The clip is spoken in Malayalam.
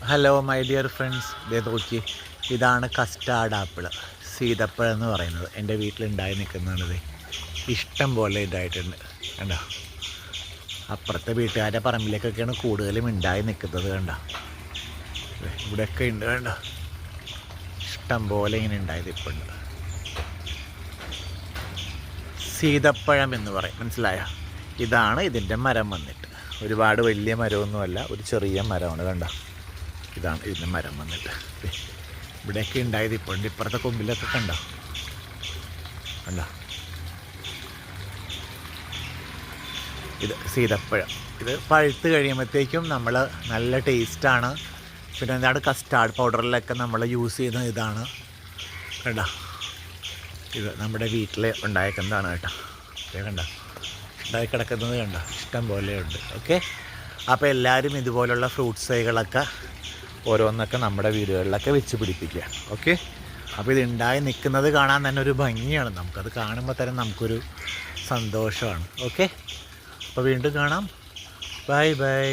ഹലോ മൈ ഡിയർ ഫ്രണ്ട്സ്, ഇതേ നോക്കി, ഇതാണ് കസ്റ്റാർഡ് ആപ്പിൾ, സീതപ്പഴം എന്ന് പറയുന്നത്. എൻ്റെ വീട്ടിലുണ്ടായി നിൽക്കുന്നതാണിത്. ഇഷ്ടം പോലെ ഇതായിട്ടുണ്ട് കണ്ടോ. അപ്പുറത്തെ വീട്ടുകാരുടെ പറമ്പിലേക്കൊക്കെയാണ് കൂടുതലും ഉണ്ടായി നിൽക്കുന്നത് കണ്ടോ. ഇവിടെയൊക്കെ ഉണ്ട് കണ്ടോ, ഇഷ്ടം പോലെ ഇങ്ങനെ ഉണ്ടായത് ഇപ്പോൾ ഉണ്ട്. സീതപ്പഴം എന്ന് പറയും, മനസ്സിലായോ? ഇതാണ് ഇതിൻ്റെ മരം വന്നിട്ട്. ഒരുപാട് വലിയ മരമൊന്നുമല്ല, ഒരു ചെറിയ മരമാണ് കണ്ടോ. ഇതാണ് ഇതിൻ്റെ മരം വന്നിട്ട്. ഇവിടെയൊക്കെ ഉണ്ടായത് ഇപ്പോൾ ഉണ്ട്. ഇപ്പുറത്തെ കൊമ്പിലൊക്കെ കണ്ടോ. ഇത് സീതപ്പഴം. ഇത് പഴുത്ത് കഴിയുമ്പോഴത്തേക്കും നമ്മൾ നല്ല ടേസ്റ്റാണ്. പിന്നെ എന്താണ്, കസ്റ്റാർഡ് പൗഡറിലൊക്കെ നമ്മൾ യൂസ് ചെയ്യുന്ന ഇതാണ് കണ്ടോ. ഇത് നമ്മുടെ വീട്ടിൽ ഉണ്ടായിരിക്കുന്നതാണ് കേട്ടോ. കണ്ടോ, ഉണ്ടായി കിടക്കുന്നത് കണ്ടോ, ഇഷ്ടം പോലെയുണ്ട്. ഓക്കെ, അപ്പോൾ എല്ലാവരും ഇതുപോലുള്ള ഫ്രൂട്ട്സ് തൈകളൊക്കെ ഓരോന്നൊക്കെ നമ്മുടെ വീടുകളിലൊക്കെ വെച്ച് പിടിപ്പിക്കുക. ഓക്കെ, അപ്പോൾ ഇത് ഉണ്ടായി നിൽക്കുന്നത് കാണാൻ തന്നെ ഒരു ഭംഗിയാണ്. നമുക്കത് കാണുമ്പോൾ തന്നെ നമുക്കൊരു സന്തോഷമാണ്. ഓക്കെ, അപ്പോൾ വീണ്ടും കാണാം. Bye bye.